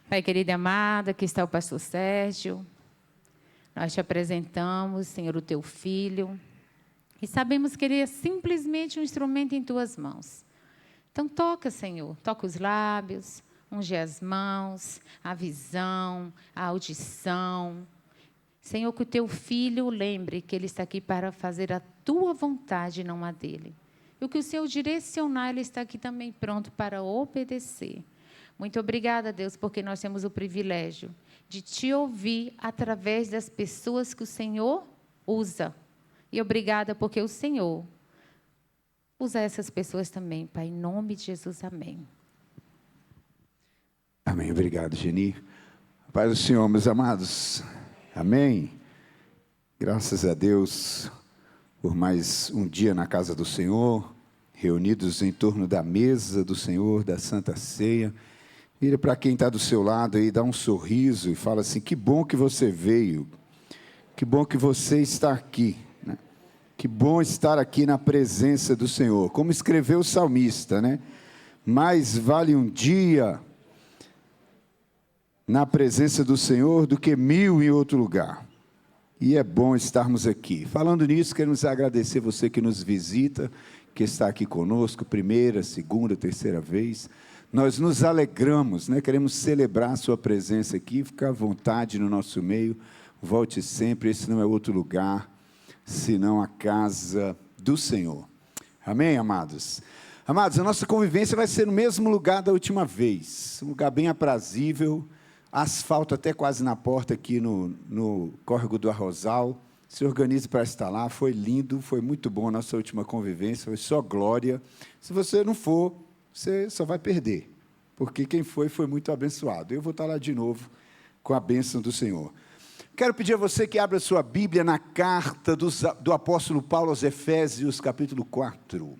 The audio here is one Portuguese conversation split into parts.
Pai querido e amado, aqui está o pastor Sérgio. Nós te apresentamos, Senhor, o teu filho. E sabemos que ele é simplesmente um instrumento em tuas mãos. Então toca, Senhor, toca os lábios, unge as mãos, a visão, a audição. Senhor, que o teu filho lembre que ele está aqui para fazer a tua vontade, não a dele. E o que o Senhor direcionar, ele está aqui também pronto para obedecer. Muito obrigada, Deus, porque nós temos o privilégio de te ouvir através das pessoas que o Senhor usa. E obrigada porque o Senhor usa essas pessoas também, Pai. Em nome de Jesus, amém. Amém. Obrigado, Geni. Paz do Senhor, meus amados. Amém. Graças a Deus por mais um dia na casa do Senhor, reunidos em torno da mesa do Senhor, da Santa Ceia. Vira para quem está do seu lado aí, dá um sorriso e fala assim: que bom que você veio, que bom que você está aqui, né? Que bom estar aqui na presença do Senhor. Como escreveu o salmista, né? Mais vale um dia na presença do Senhor do que 1000 em outro lugar. E é bom estarmos aqui. Falando nisso, queremos agradecer você que nos visita, que está aqui conosco, primeira, segunda, terceira vez. Nós nos alegramos, né? Queremos celebrar a sua presença aqui, ficar à vontade no nosso meio. Volte sempre, esse não é outro lugar, senão a casa do Senhor. Amém, amados? Amados, a nossa convivência vai ser no mesmo lugar da última vez, um lugar bem aprazível, asfalto até quase na porta aqui no córrego do Arrozal. Se organize para estar lá, foi lindo, foi muito bom a nossa última convivência, foi só glória. Se você não for, você só vai perder, porque quem foi muito abençoado. Eu vou estar lá de novo com a bênção do Senhor. Quero pedir a você que abra sua Bíblia na carta do apóstolo Paulo aos Efésios, capítulo 4.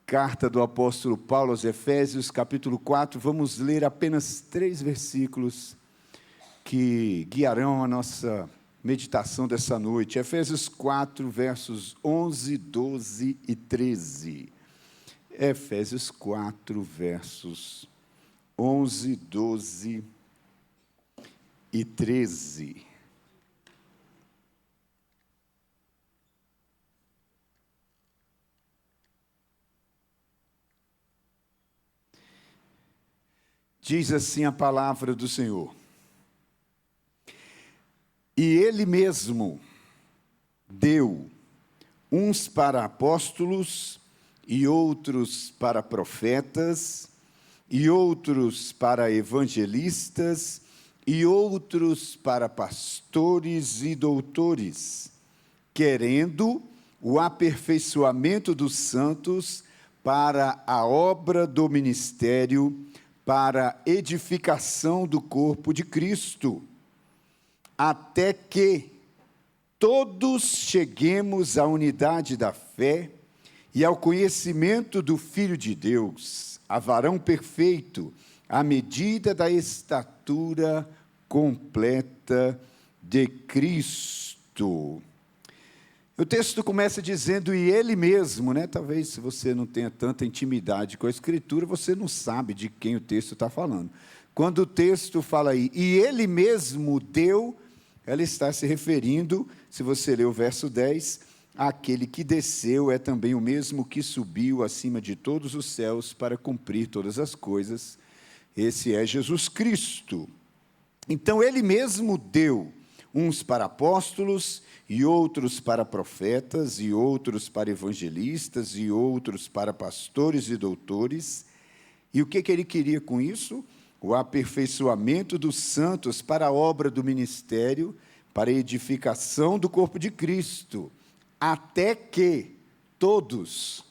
Carta do apóstolo Paulo aos Efésios, capítulo 4. Vamos ler apenas 3 versículos que guiarão a nossa meditação dessa noite. Efésios 4, versos 11, 12 e 13. Efésios 4, versos 11, 12 e 13. Diz assim a palavra do Senhor: e Ele mesmo deu uns para apóstolos, e outros para profetas, e outros para evangelistas, e outros para pastores e doutores, querendo o aperfeiçoamento dos santos para a obra do ministério, para a edificação do corpo de Cristo, até que todos cheguemos à unidade da fé e ao conhecimento do Filho de Deus, a varão perfeito, à medida da estatura completa de Cristo. O texto começa dizendo, e Ele mesmo, né? Talvez se você não tenha tanta intimidade com a Escritura, você não sabe de quem o texto está falando. Quando o texto fala aí, e Ele mesmo deu, ela está se referindo, se você ler o verso 10, aquele que desceu é também o mesmo que subiu acima de todos os céus para cumprir todas as coisas. Esse é Jesus Cristo. Então, Ele mesmo deu uns para apóstolos, e outros para profetas, e outros para evangelistas, e outros para pastores e doutores. E o que Ele queria com isso? O aperfeiçoamento dos santos para a obra do ministério, para a edificação do corpo de Cristo, até que todos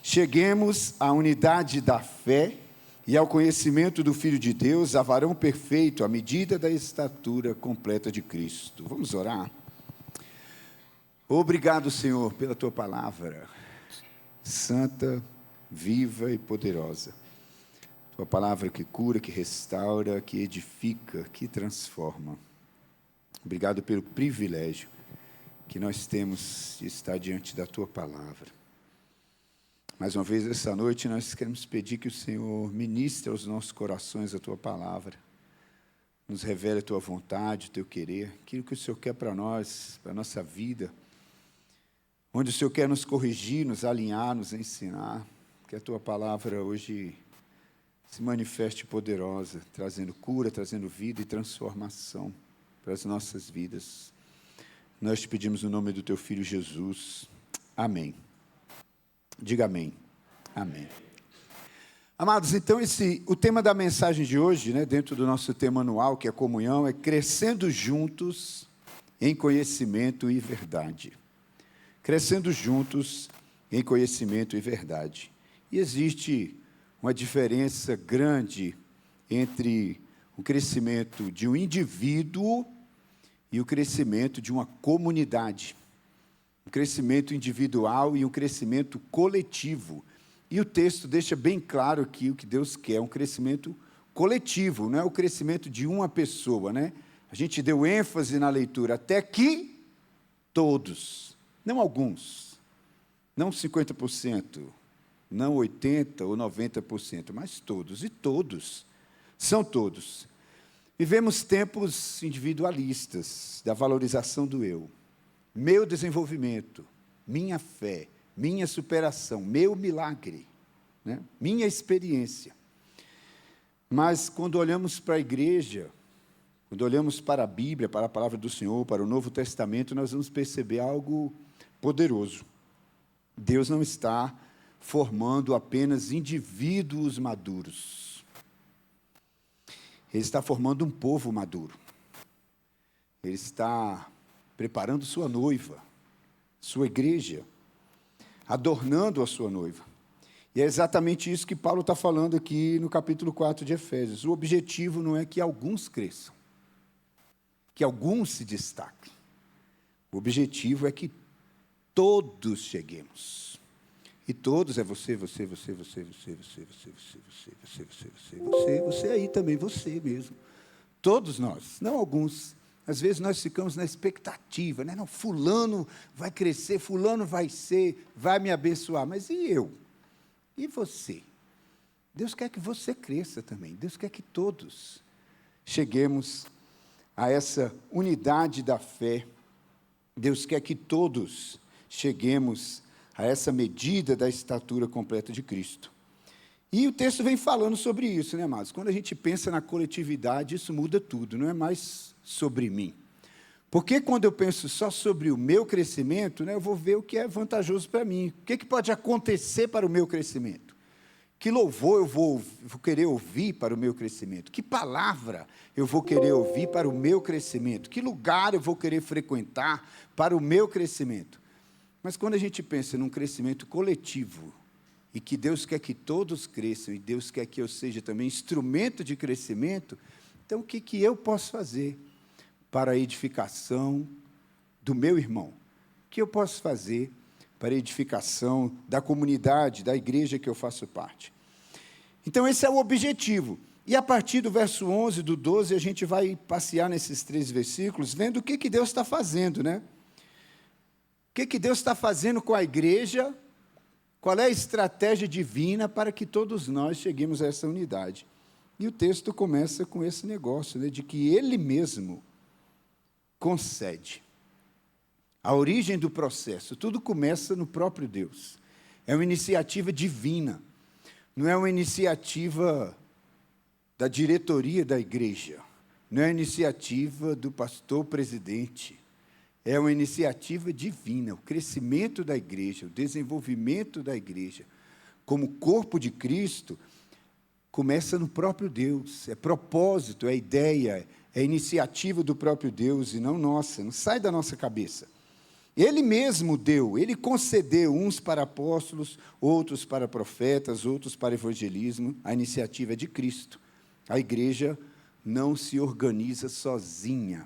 cheguemos à unidade da fé e ao conhecimento do Filho de Deus, a varão perfeito, à medida da estatura completa de Cristo. Vamos orar? Obrigado, Senhor, pela Tua palavra, santa, viva e poderosa. Tua palavra que cura, que restaura, que edifica, que transforma. Obrigado pelo privilégio que nós temos de estar diante da Tua palavra. Mais uma vez, essa noite, nós queremos pedir que o Senhor ministre aos nossos corações a Tua palavra, nos revele a Tua vontade, o Teu querer, aquilo que o Senhor quer para nós, para a nossa vida, onde o Senhor quer nos corrigir, nos alinhar, nos ensinar, que a Tua palavra hoje se manifeste poderosa, trazendo cura, trazendo vida e transformação para as nossas vidas. Nós te pedimos no nome do Teu Filho Jesus. Amém. Diga amém. Amém. Amados, então o tema da mensagem de hoje, dentro do nosso tema anual, que é comunhão, é crescendo juntos em conhecimento e verdade. Crescendo juntos em conhecimento e verdade. E existe uma diferença grande entre o crescimento de um indivíduo e o crescimento de uma comunidade. Um crescimento individual e um crescimento coletivo. E o texto deixa bem claro aqui o que Deus quer, um crescimento coletivo, não é o crescimento de uma pessoa, A gente deu ênfase na leitura, até que todos, não alguns, não 50%, não 80% ou 90%, mas todos, e todos, são todos. Vivemos tempos individualistas, da valorização do eu. Meu desenvolvimento, minha fé, minha superação, meu milagre, minha experiência. Mas quando olhamos para a igreja, quando olhamos para a Bíblia, para a palavra do Senhor, para o Novo Testamento, nós vamos perceber algo poderoso. Deus não está formando apenas indivíduos maduros. Ele está formando um povo maduro. Ele está preparando sua noiva, sua igreja, adornando a sua noiva. E é exatamente isso que Paulo está falando aqui no capítulo 4 de Efésios. O objetivo não é que alguns cresçam, que alguns se destaquem. O objetivo é que todos cheguemos. E todos é você aí também, você mesmo. Todos nós, não alguns. Às vezes nós ficamos na expectativa, Não, fulano vai crescer, fulano vai me abençoar. Mas e eu? E você? Deus quer que você cresça também. Deus quer que todos cheguemos a essa unidade da fé. Deus quer que todos cheguemos a essa medida da estatura completa de Cristo. E o texto vem falando sobre isso, amados? Quando a gente pensa na coletividade, isso muda tudo, não é mais sobre mim. Porque quando eu penso só sobre o meu crescimento, eu vou ver o que é vantajoso para mim. O que pode acontecer para o meu crescimento? Que louvor eu vou querer ouvir para o meu crescimento? Que palavra eu vou querer ouvir para o meu crescimento? Que lugar eu vou querer frequentar para o meu crescimento? Mas quando a gente pensa num crescimento coletivo, e que Deus quer que todos cresçam, e Deus quer que eu seja também instrumento de crescimento, então o que eu posso fazer para a edificação do meu irmão? O que eu posso fazer para a edificação da comunidade, da igreja que eu faço parte? Então esse é o objetivo. E a partir do verso 11, do 12, a gente vai passear nesses 3 versículos, vendo o que Deus está fazendo, O que Deus está fazendo com a igreja. Qual é a estratégia divina para que todos nós cheguemos a essa unidade? E o texto começa com esse negócio, de que Ele mesmo concede. A origem do processo, tudo começa no próprio Deus. É uma iniciativa divina, não é uma iniciativa da diretoria da igreja, não é uma iniciativa do pastor presidente. É uma iniciativa divina, o crescimento da igreja, o desenvolvimento da igreja, como corpo de Cristo, começa no próprio Deus. É propósito, é ideia, é iniciativa do próprio Deus e não nossa, não sai da nossa cabeça. Ele mesmo deu, Ele concedeu uns para apóstolos, outros para profetas, outros para evangelismo. A iniciativa é de Cristo. A igreja não se organiza sozinha.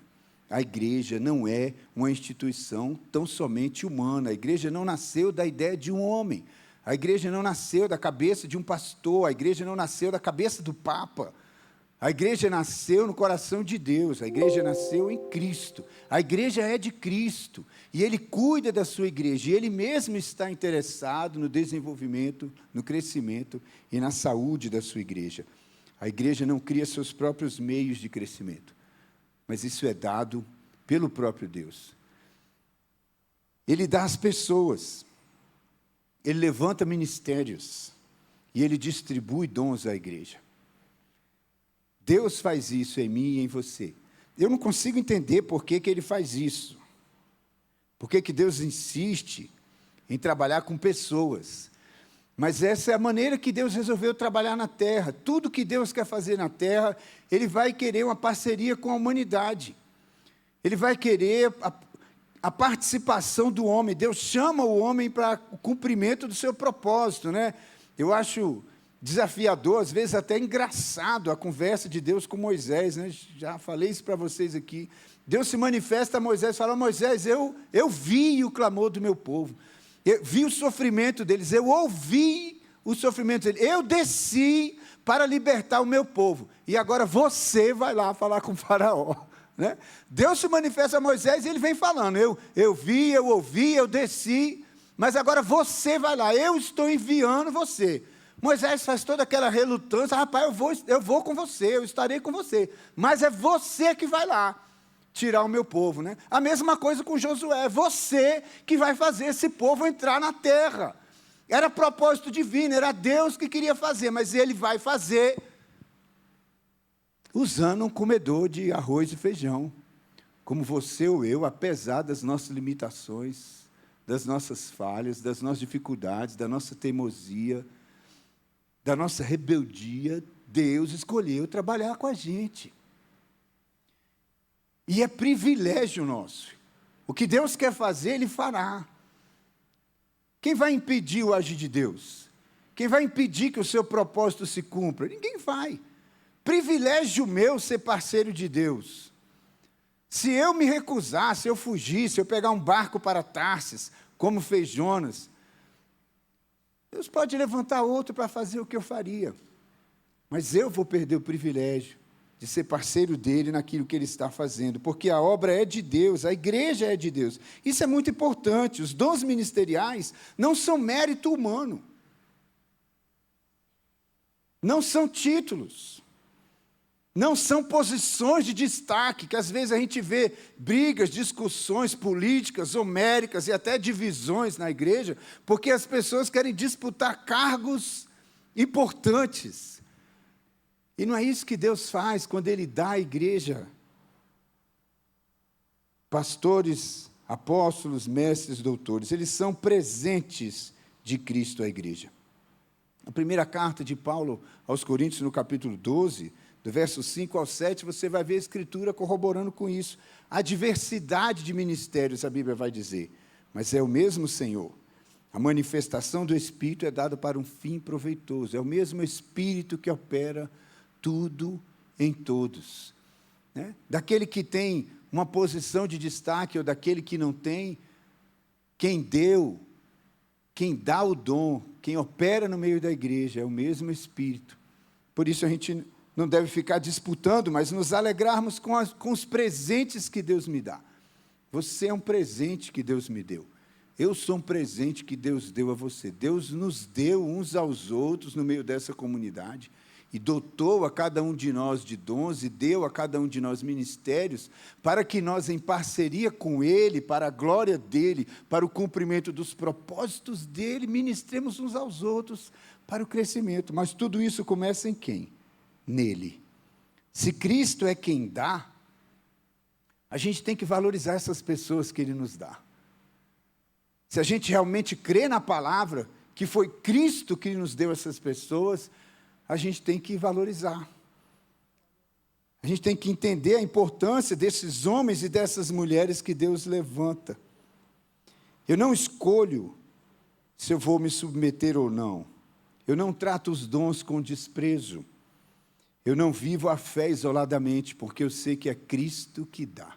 A igreja não é uma instituição tão somente humana. A igreja não nasceu da ideia de um homem. A igreja não nasceu da cabeça de um pastor. A igreja não nasceu da cabeça do Papa. A igreja nasceu no coração de Deus, a igreja nasceu em Cristo, a igreja é de Cristo, e Ele cuida da sua igreja, e Ele mesmo está interessado no desenvolvimento, no crescimento e na saúde da sua igreja. A igreja não cria seus próprios meios de crescimento, mas isso é dado pelo próprio Deus. Ele dá às pessoas, Ele levanta ministérios, e Ele distribui dons à igreja. Deus faz isso em mim e em você. Eu não consigo entender por que Ele faz isso. Por que Deus insiste em trabalhar com pessoas. Mas essa é a maneira que Deus resolveu trabalhar na terra. Tudo que Deus quer fazer na terra, Ele vai querer uma parceria com a humanidade. Ele vai querer a participação do homem. Deus chama o homem para o cumprimento do seu propósito, né? Eu acho desafiador, às vezes até engraçado, a conversa de Deus com Moisés, né? Já falei isso para vocês aqui. Deus se manifesta a Moisés e fala: Moisés, eu vi o clamor do meu povo, eu vi o sofrimento deles, eu ouvi o sofrimento deles, eu desci para libertar o meu povo, e agora você vai lá falar com o faraó, né? Deus se manifesta a Moisés e ele vem falando: eu vi, eu ouvi, eu desci, mas agora você vai lá, eu estou enviando você. Moisés faz toda aquela relutância: rapaz, eu vou com você, eu estarei com você, mas é você que vai lá tirar o meu povo, né? A mesma coisa com Josué, você que vai fazer esse povo entrar na terra. Era propósito divino, era Deus que queria fazer, mas Ele vai fazer usando um comedor de arroz e feijão, como você ou eu, apesar das nossas limitações, das nossas falhas, das nossas dificuldades, da nossa teimosia, da nossa rebeldia. Deus escolheu trabalhar com a gente. E é privilégio nosso. O que Deus quer fazer, Ele fará. Quem vai impedir o agir de Deus? Quem vai impedir que o seu propósito se cumpra? Ninguém vai. Privilégio meu ser parceiro de Deus. Se eu me recusar, se eu fugir, se eu pegar um barco para Tarsis, como fez Jonas, Deus pode levantar outro para fazer o que eu faria. Mas eu vou perder o privilégio de ser parceiro dele naquilo que ele está fazendo, porque a obra é de Deus, a igreja é de Deus. Isso é muito importante. Os dons ministeriais não são mérito humano. Não são títulos. Não são posições de destaque, que às vezes a gente vê brigas, discussões políticas, homéricas e até divisões na igreja, porque as pessoas querem disputar cargos importantes. E não é isso que Deus faz quando Ele dá à igreja pastores, apóstolos, mestres, doutores. Eles são presentes de Cristo à igreja. A primeira carta de Paulo aos Coríntios, no capítulo 12, do verso 5 ao 7, você vai ver a Escritura corroborando com isso. A diversidade de ministérios, a Bíblia vai dizer, mas é o mesmo Senhor. A manifestação do Espírito é dada para um fim proveitoso. É o mesmo Espírito que opera tudo em todos. Né? Daquele que tem uma posição de destaque ou daquele que não tem, quem dá o dom, quem opera no meio da igreja é o mesmo Espírito. Por isso a gente não deve ficar disputando, mas nos alegrarmos com os presentes que Deus me dá. Você é um presente que Deus me deu. Eu sou um presente que Deus deu a você. Deus nos deu uns aos outros no meio dessa comunidade e dotou a cada um de nós de dons e deu a cada um de nós ministérios para que nós, em parceria com Ele, para a glória dEle, para o cumprimento dos propósitos dEle, ministremos uns aos outros para o crescimento. Mas tudo isso começa em quem? Nele. Se Cristo é quem dá, a gente tem que valorizar essas pessoas que Ele nos dá. Se a gente realmente crê na palavra, que foi Cristo que nos deu essas pessoas, a gente tem que valorizar. A gente tem que entender a importância desses homens e dessas mulheres que Deus levanta. Eu não escolho se eu vou me submeter ou não. Eu não trato os dons com desprezo. Eu não vivo a fé isoladamente, porque eu sei que é Cristo que dá,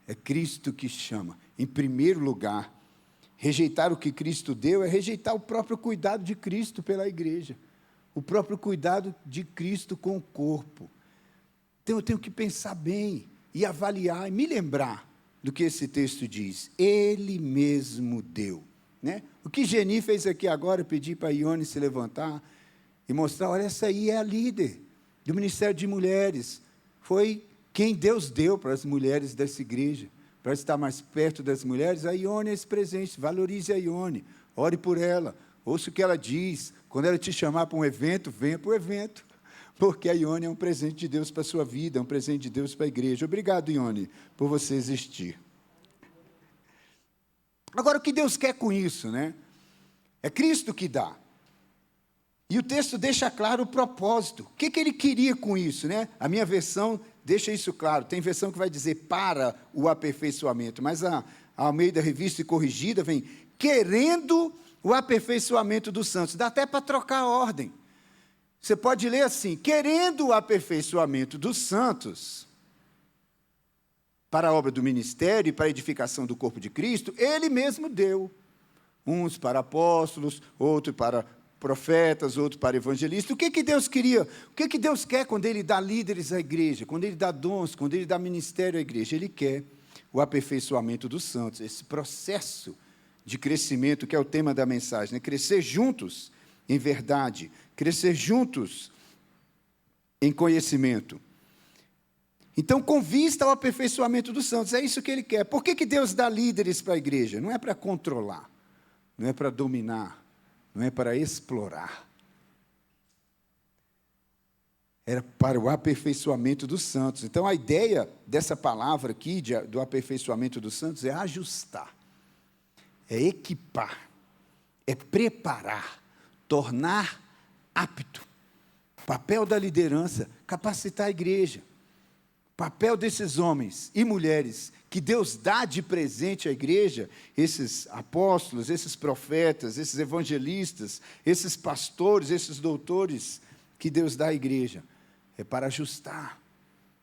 é Cristo que chama. Em primeiro lugar, rejeitar o que Cristo deu é rejeitar o próprio cuidado de Cristo pela igreja, o próprio cuidado de Cristo com o corpo. Então eu tenho que pensar bem e avaliar e me lembrar do que esse texto diz. Ele mesmo deu. Né? O que Geni fez aqui agora, pedir para a Ione se levantar e mostrar, olha, essa aí é a líder do Ministério de Mulheres. Foi quem Deus deu para as mulheres dessa igreja, para estar mais perto das mulheres. A Ione é esse presente, valorize a Ione, ore por ela, ouça o que ela diz. Quando ela te chamar para um evento, venha para o evento, porque a Ione é um presente de Deus para a sua vida, é um presente de Deus para a igreja. Obrigado, Ione, por você existir. Agora, o que Deus quer com isso, né? É Cristo que dá. E o texto deixa claro o propósito. O que Ele queria com isso, né? A minha versão deixa isso claro. Tem versão que vai dizer para o aperfeiçoamento, mas a Almeida Revista e Corrigida vem querendo o aperfeiçoamento dos santos. Dá até para trocar a ordem. Você pode ler assim, querendo o aperfeiçoamento dos santos, para a obra do ministério e para a edificação do corpo de Cristo, Ele mesmo deu. Uns para apóstolos, outros para profetas, outros para evangelistas. O que Deus queria? O que Deus quer quando Ele dá líderes à igreja? Quando Ele dá dons, quando Ele dá ministério à igreja? Ele quer o aperfeiçoamento dos santos, esse processo de crescimento, que é o tema da mensagem, né? Crescer juntos em verdade, crescer juntos em conhecimento. Então, com vista ao aperfeiçoamento dos santos, é isso que Ele quer. Por que Deus dá líderes para a igreja? Não é para controlar, não é para dominar, não é para explorar. Era para o aperfeiçoamento dos santos. Então, a ideia dessa palavra aqui, do aperfeiçoamento dos santos, é ajustar, é equipar, é preparar, tornar apto. O papel da liderança, capacitar a igreja. Papel desses homens e mulheres que Deus dá de presente à igreja, esses apóstolos, esses profetas, esses evangelistas, esses pastores, esses doutores que Deus dá à igreja, é para ajustar,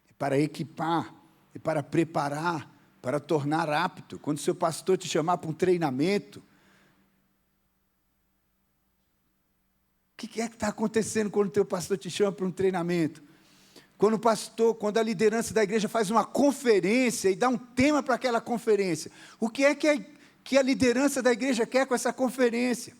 é para equipar, é para preparar, para tornar apto. Quando seu pastor te chamar para um treinamento, o que é que está acontecendo quando o teu pastor te chama para um treinamento? Quando o pastor, quando a liderança da igreja faz uma conferência e dá um tema para aquela conferência, o que é que a liderança da igreja quer com essa conferência?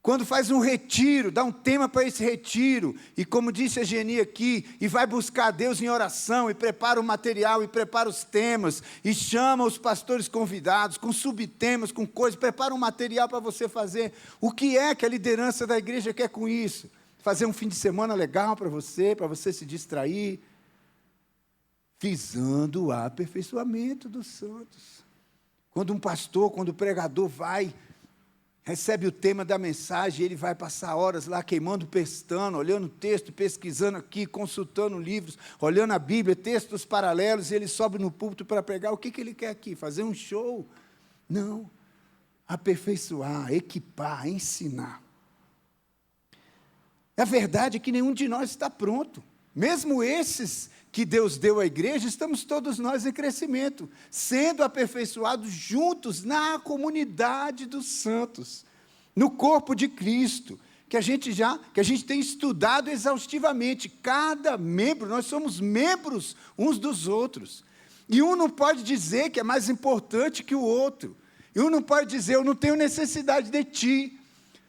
Quando faz um retiro, dá um tema para esse retiro, e como disse a Geni aqui, e vai buscar a Deus em oração, e prepara o material, e prepara os temas, e chama os pastores convidados, com subtemas, com coisas, prepara um material para você fazer. O que é que a liderança da igreja quer com isso? Fazer um fim de semana legal para você se distrair, visando o aperfeiçoamento dos santos. Quando um pastor, quando o pregador recebe o tema da mensagem, ele vai passar horas lá queimando pestana, olhando o texto, pesquisando aqui, consultando livros, olhando a Bíblia, textos paralelos, e ele sobe no púlpito para pregar. O que ele quer aqui? Fazer um show? Não. Aperfeiçoar, equipar, ensinar. A verdade é que nenhum de nós está pronto. Mesmo esses que Deus deu à igreja, estamos todos nós em crescimento, sendo aperfeiçoados juntos na comunidade dos santos, no corpo de Cristo, que a gente tem estudado exaustivamente. Cada membro, nós somos membros uns dos outros. E um não pode dizer que é mais importante que o outro. E um não pode dizer, eu não tenho necessidade de ti.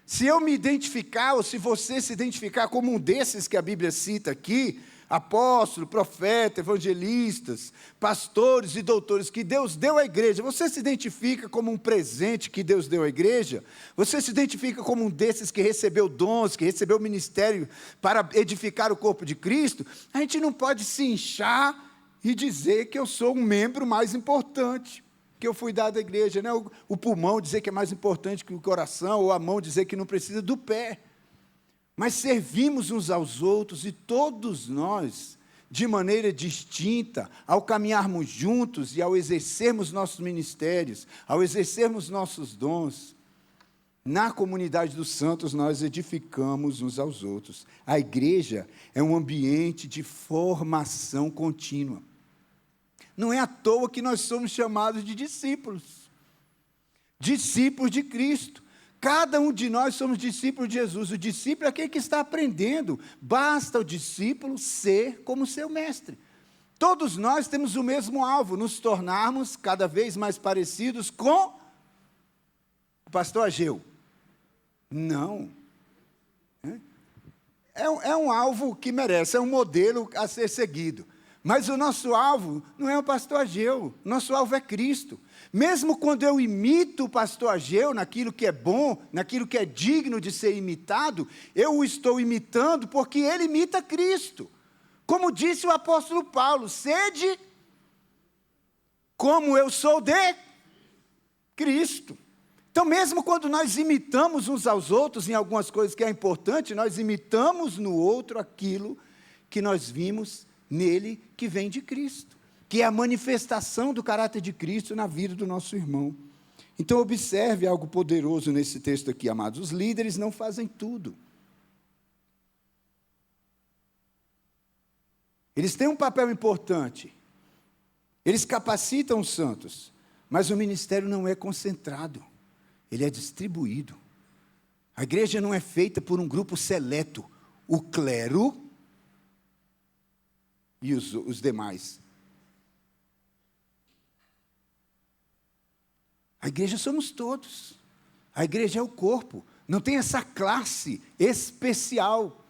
Se eu me identificar, ou se você se identificar como um desses que a Bíblia cita aqui, apóstolo, profeta, evangelistas, pastores e doutores que Deus deu à igreja, você se identifica como um presente que Deus deu à igreja? Você se identifica como um desses que recebeu dons, que recebeu ministério para edificar o corpo de Cristo? A gente não pode se inchar e dizer que eu sou um membro mais importante, que eu fui dado à igreja, né? O pulmão dizer que é mais importante que o coração, ou a mão dizer que não precisa do pé. Mas servimos uns aos outros, e todos nós, de maneira distinta, ao caminharmos juntos e ao exercermos nossos ministérios, ao exercermos nossos dons, na comunidade dos santos nós edificamos uns aos outros. A igreja é um ambiente de formação contínua. Não é à toa que nós somos chamados de discípulos. Discípulos de Cristo. Cada um de nós somos discípulos de Jesus. O discípulo é aquele que está aprendendo. Basta o discípulo ser como seu mestre. Todos nós temos o mesmo alvo, nos tornarmos cada vez mais parecidos com o pastor Ageu. Não. É um alvo que merece, é um modelo a ser seguido. Mas o nosso alvo não é o pastor Ageu, nosso alvo é Cristo. Mesmo quando eu imito o pastor Ageu naquilo que é bom, naquilo que é digno de ser imitado, eu o estou imitando porque ele imita Cristo. Como disse o apóstolo Paulo, sede como eu sou de Cristo. Então, mesmo quando nós imitamos uns aos outros em algumas coisas que é importante, nós imitamos no outro aquilo que nós vimos nele que vem de Cristo, que é a manifestação do caráter de Cristo na vida do nosso irmão. Então, observe algo poderoso nesse texto aqui, amados. Os líderes não fazem tudo. Eles têm um papel importante. Eles capacitam os santos, mas o ministério não é concentrado. Ele é distribuído. A igreja não é feita por um grupo seleto, o clero e os demais. A igreja somos todos. A igreja é o corpo. Não tem essa classe especial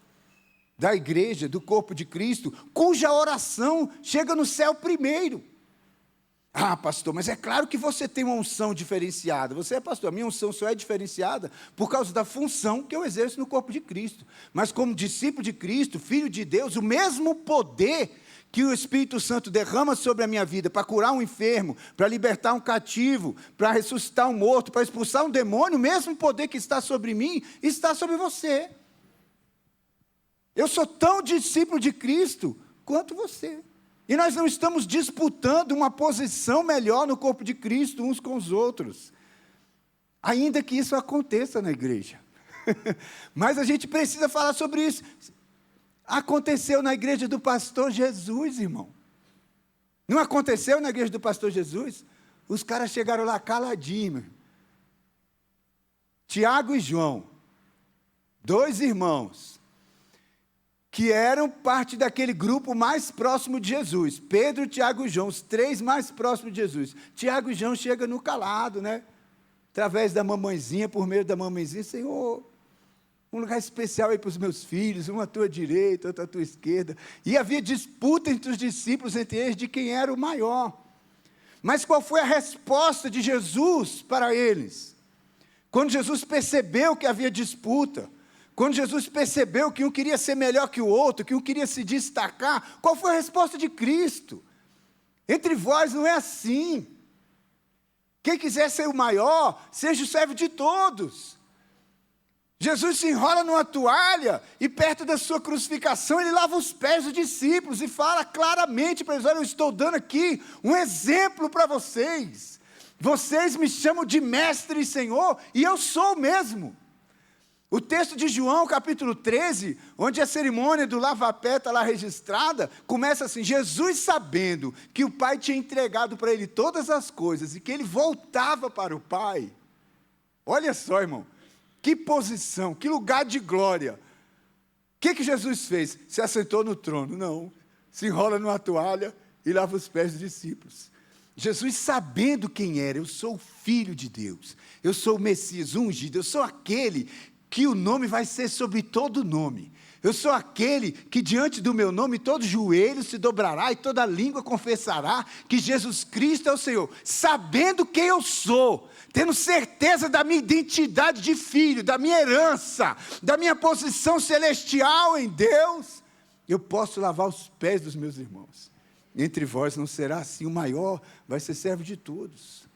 da igreja, do corpo de Cristo, cuja oração chega no céu primeiro. Ah, pastor, mas é claro que você tem uma unção diferenciada. Você é pastor, a minha unção só é diferenciada por causa da função que eu exerço no corpo de Cristo. Mas como discípulo de Cristo, filho de Deus, o mesmo poder que o Espírito Santo derrama sobre a minha vida para curar um enfermo, para libertar um cativo, para ressuscitar um morto, para expulsar um demônio, o mesmo poder que está sobre mim, está sobre você. Eu sou tão discípulo de Cristo quanto você. E nós não estamos disputando uma posição melhor no corpo de Cristo uns com os outros. Ainda que isso aconteça na igreja. Mas a gente precisa falar sobre isso. Aconteceu na igreja do pastor Jesus, irmão. Não aconteceu na igreja do pastor Jesus? Os caras chegaram lá caladinhos. Tiago e João, 2 irmãos, que eram parte daquele grupo mais próximo de Jesus. Pedro, Tiago e João, os 3 mais próximos de Jesus. Tiago e João chegam no calado, né? Através da mamãezinha, por meio da mamãezinha, Senhor, um lugar especial aí para os meus filhos, um à tua direita, outro à tua esquerda. E havia disputa entre os discípulos, entre eles, de quem era o maior. Mas qual foi a resposta de Jesus para eles? Quando Jesus percebeu que havia disputa, quando Jesus percebeu que um queria ser melhor que o outro, que um queria se destacar, qual foi a resposta de Cristo? Entre vós não é assim. Quem quiser ser o maior, seja o servo de todos. Jesus se enrola numa toalha e perto da sua crucificação ele lava os pés dos discípulos e fala claramente para eles: olha, eu estou dando aqui um exemplo para vocês. Vocês me chamam de mestre e senhor e eu sou mesmo. O texto de João, capítulo 13, onde a cerimônia do lava-pé está lá registrada, começa assim: Jesus, sabendo que o Pai tinha entregado para ele todas as coisas e que ele voltava para o Pai. Olha só, irmão, que posição, que lugar de glória. O que Jesus fez? Se assentou no trono? Não, se enrola numa toalha e lava os pés dos discípulos. Jesus, sabendo quem era: eu sou o Filho de Deus, eu sou o Messias ungido, eu sou aquele que o nome vai ser sobre todo nome. Eu sou aquele que diante do meu nome todo joelho se dobrará e toda língua confessará que Jesus Cristo é o Senhor. Sabendo quem eu sou, tendo certeza da minha identidade de filho, da minha herança, da minha posição celestial em Deus, eu posso lavar os pés dos meus irmãos. Entre vós não será assim, o maior vai ser servo de todos.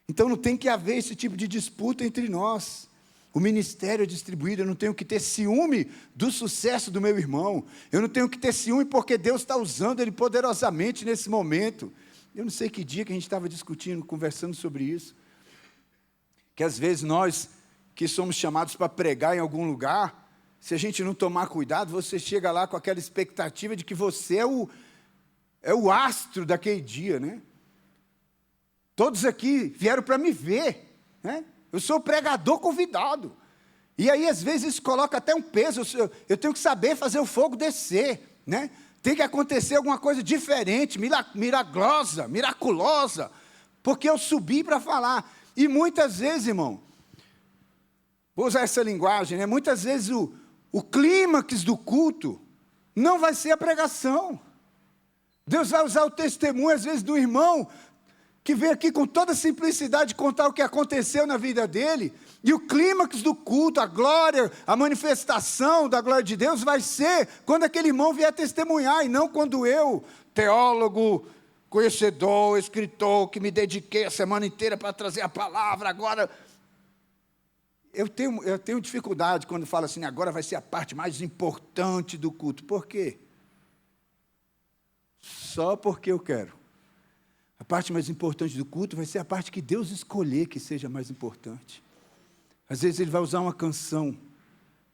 Então não tem que haver esse tipo de disputa entre nós. O ministério é distribuído, eu não tenho que ter ciúme do sucesso do meu irmão. Eu não tenho que ter ciúme porque Deus está usando ele poderosamente nesse momento. Eu não sei que dia que a gente estava discutindo, conversando sobre isso. Que às vezes nós, que somos chamados para pregar em algum lugar, se a gente não tomar cuidado, você chega lá com aquela expectativa de que você é o astro daquele dia, né? Todos aqui vieram para me ver, né? Eu sou pregador convidado. E aí, às vezes, isso coloca até um peso. Eu tenho que saber fazer o fogo descer, né? Tem que acontecer alguma coisa diferente, miraculosa, porque eu subi para falar. E muitas vezes, irmão, vou usar essa linguagem, né? Muitas vezes o clímax do culto não vai ser a pregação. Deus vai usar o testemunho, às vezes, do irmão que veio aqui com toda simplicidade contar o que aconteceu na vida dele, e o clímax do culto, a glória, a manifestação da glória de Deus vai ser quando aquele irmão vier testemunhar, e não quando eu, teólogo, conhecedor, escritor, que me dediquei a semana inteira para trazer a palavra, agora... Eu tenho dificuldade quando falo assim, agora vai ser a parte mais importante do culto. Por quê? Só porque eu quero. A parte mais importante do culto vai ser a parte que Deus escolher que seja mais importante. Às vezes Ele vai usar uma canção,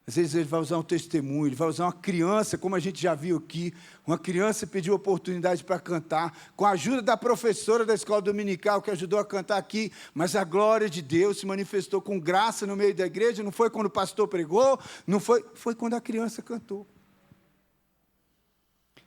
às vezes Ele vai usar um testemunho, Ele vai usar uma criança, como a gente já viu aqui, uma criança pediu oportunidade para cantar, com a ajuda da professora da escola dominical, que ajudou a cantar aqui, mas a glória de Deus se manifestou com graça no meio da igreja, não foi quando o pastor pregou, foi quando a criança cantou.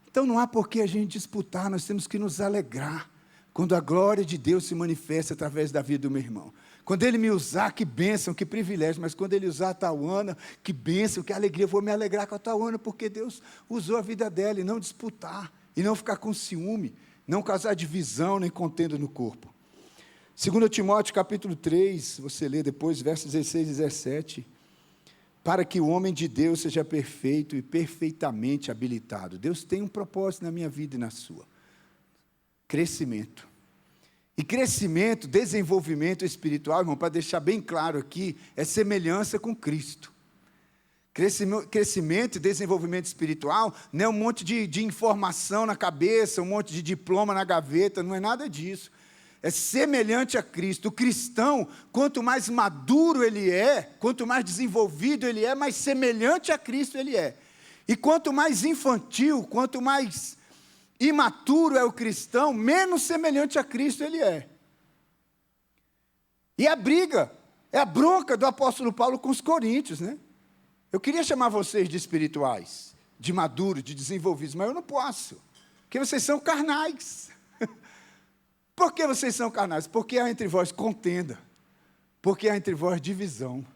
Então não há por que a gente disputar, nós temos que nos alegrar, quando a glória de Deus se manifesta através da vida do meu irmão. Quando Ele me usar, que bênção, que privilégio, mas quando Ele usar a Tauana, que bênção, que alegria, eu vou me alegrar com a Tauana, porque Deus usou a vida dela, e não disputar, e não ficar com ciúme, não causar divisão, nem contenda no corpo. 2 Timóteo capítulo 3, você lê depois, versos 16 e 17, para que o homem de Deus seja perfeito e perfeitamente habilitado. Deus tem um propósito na minha vida e na sua. Crescimento. E crescimento, desenvolvimento espiritual, irmão, para deixar bem claro aqui, é semelhança com Cristo. Crescimento e desenvolvimento espiritual não é um monte de informação na cabeça, um monte de diploma na gaveta, não é nada disso. É semelhante a Cristo. O cristão, quanto mais maduro ele é, quanto mais desenvolvido ele é, mais semelhante a Cristo ele é. E quanto mais infantil, quanto mais imaturo é o cristão, menos semelhante a Cristo ele é. E a briga, é a bronca do apóstolo Paulo com os coríntios, né? Eu queria chamar vocês de espirituais, de maduros, de desenvolvidos, mas eu não posso, porque vocês são carnais. Por que vocês são carnais? Porque há entre vós contenda, porque há entre vós divisão,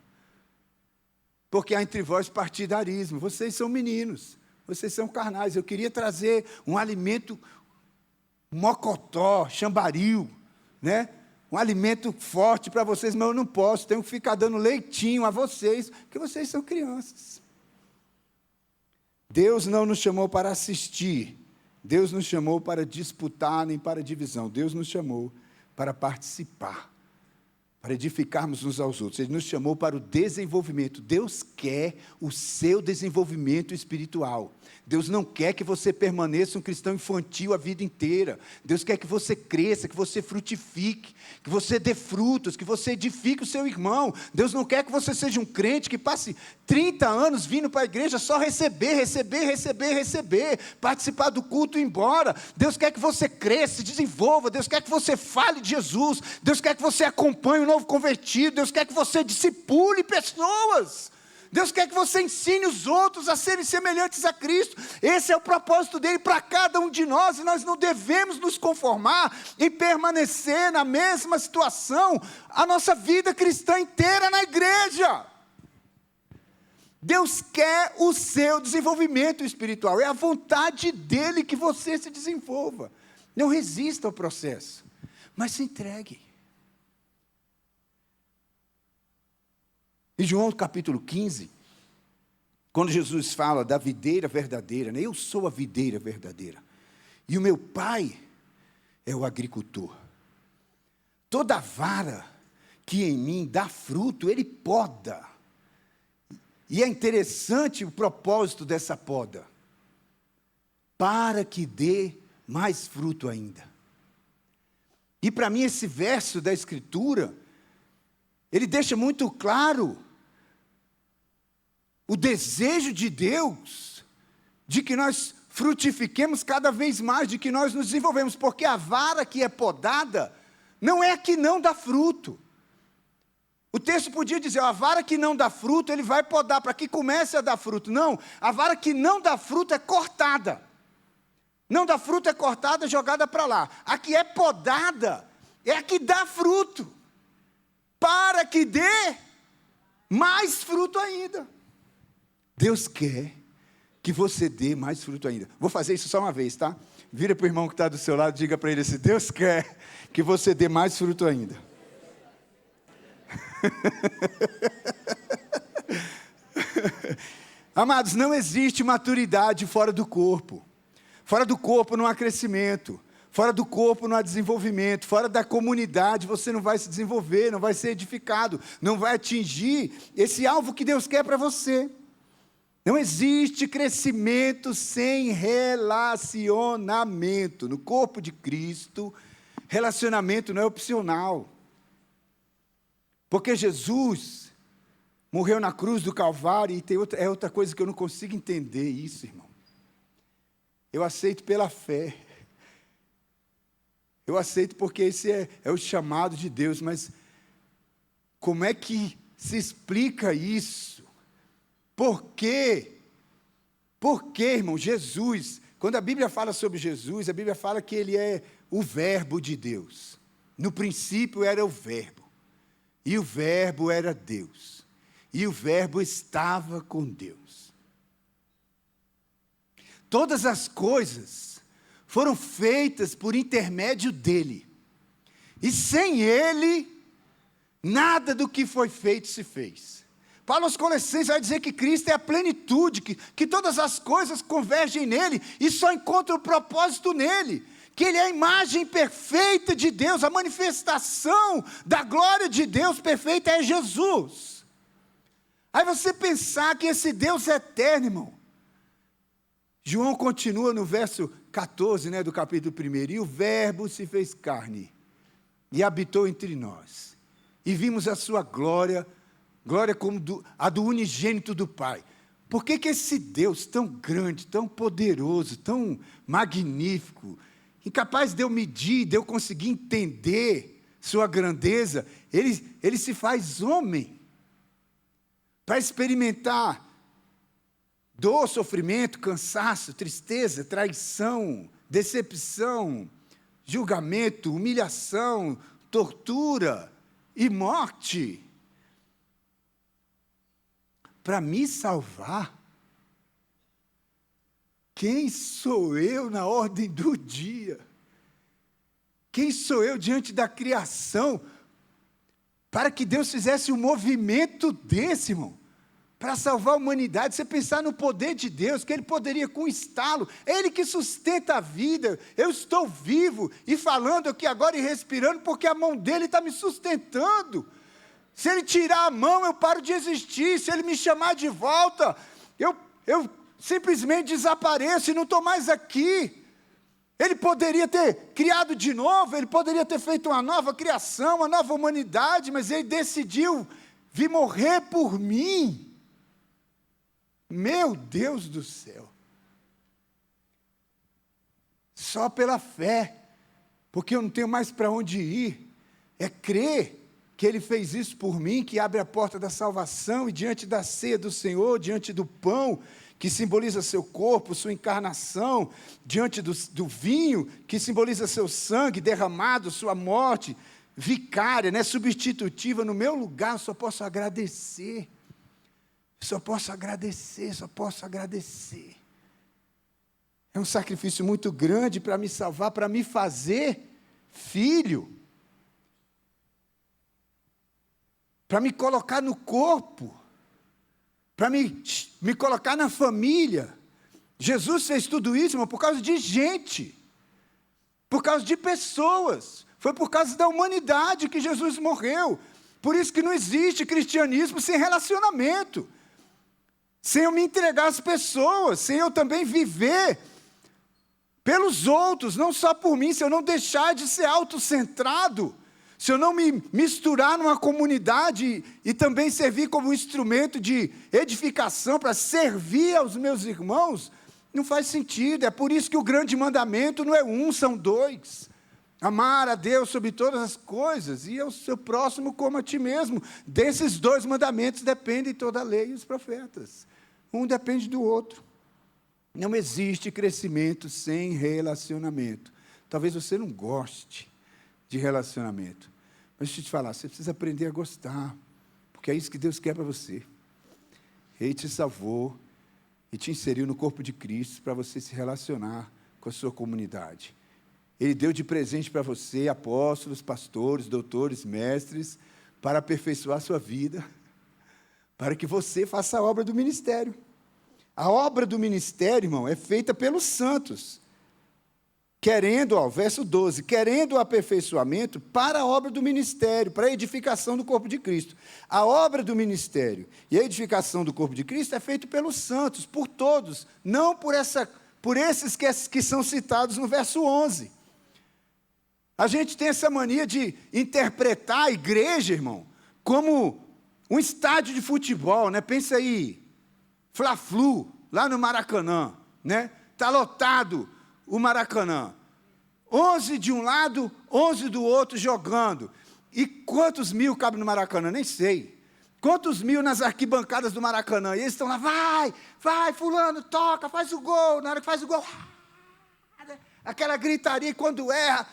porque há entre vós partidarismo. Vocês são meninos, vocês são carnais. Eu queria trazer um alimento mocotó, chambaril, né? Um alimento forte para vocês, mas eu não posso, tenho que ficar dando leitinho a vocês, porque vocês são crianças. Deus não nos chamou para assistir, Deus nos chamou para disputar, nem para divisão. Deus nos chamou para participar, para edificarmos uns aos outros. Ele nos chamou para o desenvolvimento. Deus quer o seu desenvolvimento espiritual. Deus não quer que você permaneça um cristão infantil a vida inteira. Deus quer que você cresça, que você frutifique, que você dê frutos, que você edifique o seu irmão. Deus não quer que você seja um crente que passe 30 anos vindo para a igreja só receber, participar do culto e ir embora. Deus quer que você cresça, se desenvolva. Deus quer que você fale de Jesus. Deus quer que você acompanhe o novo convertido. Deus quer que você discipule pessoas. Deus quer que você ensine os outros a serem semelhantes a Cristo. Esse é o propósito dele para cada um de nós, e nós não devemos nos conformar em permanecer na mesma situação a nossa vida cristã inteira na igreja. Deus quer o seu desenvolvimento espiritual, é a vontade dele que você se desenvolva. Não resista ao processo, mas se entregue. Em João capítulo 15, quando Jesus fala da videira verdadeira, né? Eu sou a videira verdadeira, e o meu Pai é o agricultor. Toda vara que em mim dá fruto, Ele poda. E é interessante o propósito dessa poda, para que dê mais fruto ainda. E para mim esse verso da Escritura, ele deixa muito claro o desejo de Deus de que nós frutifiquemos cada vez mais, de que nós nos desenvolvemos, porque a vara que é podada não é a que não dá fruto. O texto podia dizer, a vara que não dá fruto, ele vai podar para que comece a dar fruto. Não, a vara que não dá fruto é cortada. Não dá fruto é cortada, jogada para lá. A que é podada é a que dá fruto, para que dê mais fruto ainda. Deus quer que você dê mais fruto ainda. Vou fazer isso só uma vez, tá? Vira para o irmão que está do seu lado e diga para ele assim, Deus quer que você dê mais fruto ainda. Amados, não existe maturidade fora do corpo. Fora do corpo não há crescimento. Fora do corpo não há desenvolvimento. Fora da comunidade você não vai se desenvolver, não vai ser edificado, não vai atingir esse alvo que Deus quer para você. Não existe crescimento sem relacionamento. No corpo de Cristo, relacionamento não é opcional. Porque Jesus morreu na cruz do Calvário e é outra coisa que eu não consigo entender isso, irmão. Eu aceito pela fé. Eu aceito porque esse é o chamado de Deus, mas como é que se explica isso? Por quê? Por quê, irmão? Jesus, quando a Bíblia fala sobre Jesus, a Bíblia fala que ele é o verbo de Deus. No princípio era o verbo, e o verbo era Deus, e o verbo estava com Deus. Todas as coisas foram feitas por intermédio dele, e sem ele, nada do que foi feito se fez. Paulo aos Colossenses vai dizer que Cristo é a plenitude, que todas as coisas convergem nele e só encontram o propósito nele, que ele é a imagem perfeita de Deus, a manifestação da glória de Deus perfeita é Jesus. Aí você pensar que esse Deus é eterno, irmão. João continua no verso 14, do capítulo 1, e o verbo se fez carne e habitou entre nós, e vimos a sua glória como a do unigênito do Pai. Por que esse Deus tão grande, tão poderoso, tão magnífico, incapaz de eu medir, de eu conseguir entender sua grandeza, ele se faz homem, para experimentar dor, sofrimento, cansaço, tristeza, traição, decepção, julgamento, humilhação, tortura e morte, para me salvar. Quem sou eu na ordem do dia? Quem sou eu diante da criação para que Deus fizesse um movimento desse, irmão, para salvar a humanidade? Você pensar no poder de Deus, que Ele poderia com estalo, é Ele que sustenta a vida. Eu estou vivo e falando aqui agora e respirando porque a mão dEle está me sustentando. Se Ele tirar a mão, eu paro de existir. Se Ele me chamar de volta, eu simplesmente desapareço e não estou mais aqui. Ele poderia ter criado de novo, Ele poderia ter feito uma nova criação, uma nova humanidade, mas Ele decidiu vir morrer por mim. Meu Deus do céu. Só pela fé, porque eu não tenho mais para onde ir, é crer que Ele fez isso por mim, que abre a porta da salvação, e diante da ceia do Senhor, diante do pão, que simboliza seu corpo, sua encarnação, diante do vinho, que simboliza seu sangue derramado, sua morte vicária, substitutiva no meu lugar, eu só posso agradecer. Só posso agradecer. É um sacrifício muito grande para me salvar, para me fazer filho, para me colocar no corpo, para me colocar na família. Jesus fez tudo isso, irmão, por causa de gente, por causa de pessoas. Foi por causa da humanidade que Jesus morreu. Por isso que não existe cristianismo sem relacionamento, sem eu me entregar às pessoas, sem eu também viver pelos outros, não só por mim, se eu não deixar de ser autocentrado, se eu não me misturar numa comunidade e também servir como instrumento de edificação para servir aos meus irmãos, não faz sentido. É por isso que o grande mandamento não é um, são dois. Amar a Deus sobre todas as coisas e ao seu próximo como a ti mesmo. Desses 2 mandamentos dependem toda a lei e os profetas. Um depende do outro. Não existe crescimento sem relacionamento. Talvez você não goste de relacionamento. Mas deixa eu te falar, você precisa aprender a gostar. Porque é isso que Deus quer para você. Ele te salvou e te inseriu no corpo de Cristo para você se relacionar com a sua comunidade. Ele deu de presente para você apóstolos, pastores, doutores, mestres, para aperfeiçoar a sua vida, para que você faça a obra do ministério. A obra do ministério, irmão, é feita pelos santos, querendo, verso 12, querendo o aperfeiçoamento para a obra do ministério, para a edificação do corpo de Cristo. A obra do ministério e a edificação do corpo de Cristo é feita pelos santos, por todos, não por esses que são citados no verso 11. A gente tem essa mania de interpretar a igreja, irmão, como um estádio de futebol, né? Pensa aí, Fla-Flu, lá no Maracanã, né? Está lotado o Maracanã. 11 de um lado, 11 do outro jogando. E quantos mil cabem no Maracanã? Nem sei. Quantos mil nas arquibancadas do Maracanã? E eles estão lá, vai, fulano, toca, faz o gol. Na hora que faz o gol, aquela gritaria, e quando erra,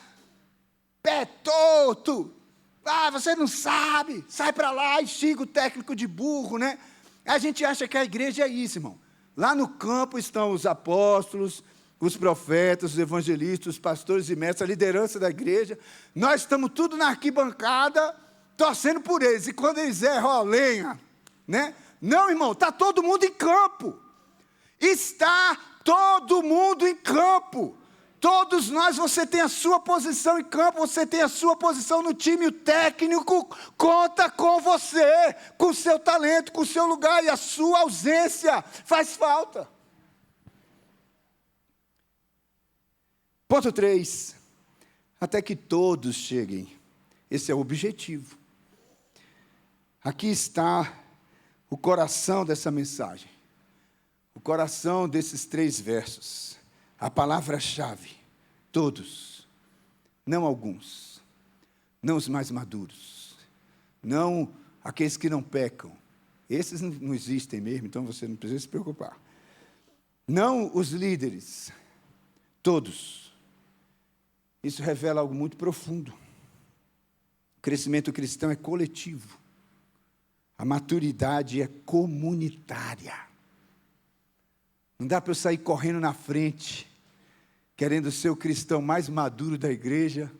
pé torto, você não sabe, sai para lá e xinga o técnico de burro, né? A gente acha que a igreja é isso, irmão. Lá no campo estão os apóstolos, os profetas, os evangelistas, os pastores e mestres, a liderança da igreja. Nós estamos tudo na arquibancada, torcendo por eles. E quando eles erram, lenha, né? Não, irmão, está todo mundo em campo. Está todo mundo em campo. Todos nós, você tem a sua posição em campo, você tem a sua posição no time, o técnico conta com você, com o seu talento, com o seu lugar, e a sua ausência faz falta. Ponto 3, até que todos cheguem. Esse é o objetivo. Aqui está o coração dessa mensagem, o coração desses 3 versos. A palavra-chave, todos, não alguns, não os mais maduros, não aqueles que não pecam, esses não existem mesmo, então você não precisa se preocupar. Não os líderes, todos. Isso revela algo muito profundo. O crescimento cristão é coletivo, a maturidade é comunitária. Não dá para eu sair correndo na frente, querendo ser o cristão mais maduro da igreja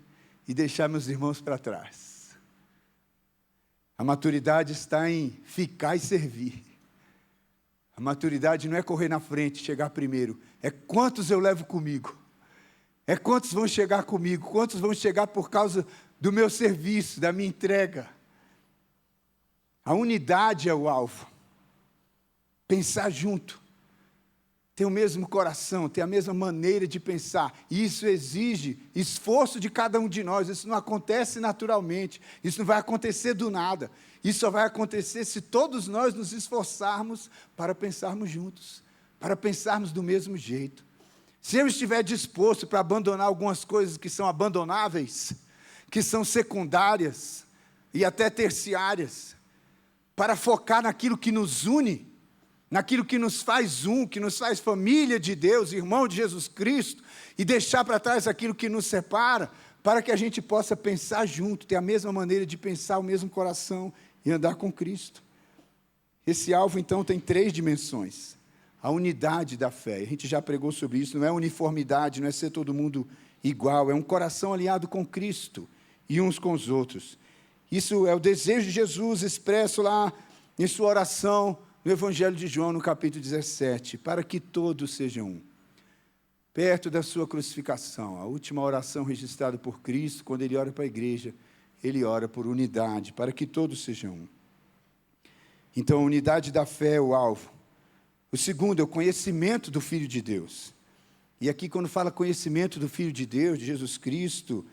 e deixar meus irmãos para trás. A maturidade está em ficar e servir. A maturidade não é correr na frente, chegar primeiro. É quantos eu levo comigo. É quantos vão chegar comigo. Quantos vão chegar por causa do meu serviço, da minha entrega. A unidade é o alvo. Pensar junto. Tem o mesmo coração, tem a mesma maneira de pensar. E isso exige esforço de cada um de nós. Isso não acontece naturalmente. Isso não vai acontecer do nada. Isso só vai acontecer se todos nós nos esforçarmos para pensarmos juntos, para pensarmos do mesmo jeito. Se eu estiver disposto para abandonar algumas coisas que são abandonáveis, que são secundárias e até terciárias, para focar naquilo que nos une, naquilo que nos faz que nos faz família de Deus, irmão de Jesus Cristo, e deixar para trás aquilo que nos separa, para que a gente possa pensar junto, ter a mesma maneira de pensar, o mesmo coração e andar com Cristo. Esse alvo, então, tem 3 dimensões. A unidade da fé, a gente já pregou sobre isso, não é uniformidade, não é ser todo mundo igual, é um coração alinhado com Cristo e uns com os outros. Isso é o desejo de Jesus expresso lá em sua oração, no Evangelho de João, no capítulo 17, para que todos sejam um. Perto da sua crucificação, a última oração registrada por Cristo, quando ele ora para a igreja, ele ora por unidade, para que todos sejam um. Então, a unidade da fé é o alvo. O segundo é o conhecimento do Filho de Deus. E aqui, quando fala conhecimento do Filho de Deus, de Jesus Cristo,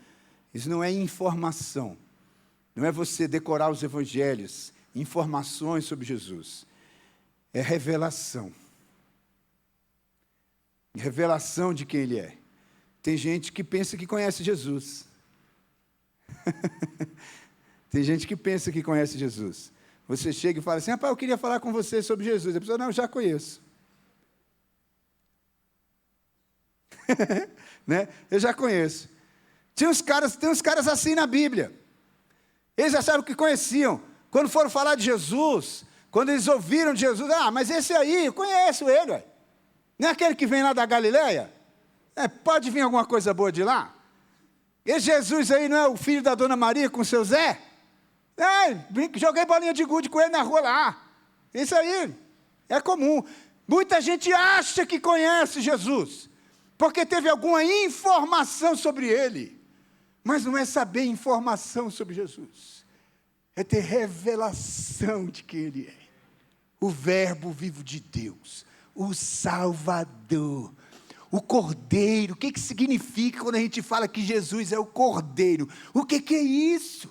isso não é informação. Não é você decorar os evangelhos, informações sobre Jesus. É revelação. Revelação de quem Ele é. Tem gente que pensa que conhece Jesus. Tem gente que pensa que conhece Jesus. Você chega e fala assim, rapaz, eu queria falar com você sobre Jesus. A pessoa, não, eu já conheço. Né? Eu já conheço. Tem uns caras assim na Bíblia. Eles acharam que conheciam. Quando foram falar de Jesus, quando eles ouviram de Jesus, mas esse aí, eu conheço ele. Ué. Não é aquele que vem lá da Galileia? Pode vir alguma coisa boa de lá? Esse Jesus aí não é o filho da Dona Maria com o seu Zé? Joguei bolinha de gude com ele na rua lá. Isso aí é comum. Muita gente acha que conhece Jesus, porque teve alguma informação sobre ele. Mas não é saber informação sobre Jesus. É ter revelação de quem ele é. O verbo vivo de Deus. O Salvador. O Cordeiro. O que significa quando a gente fala que Jesus é o Cordeiro? O que é isso?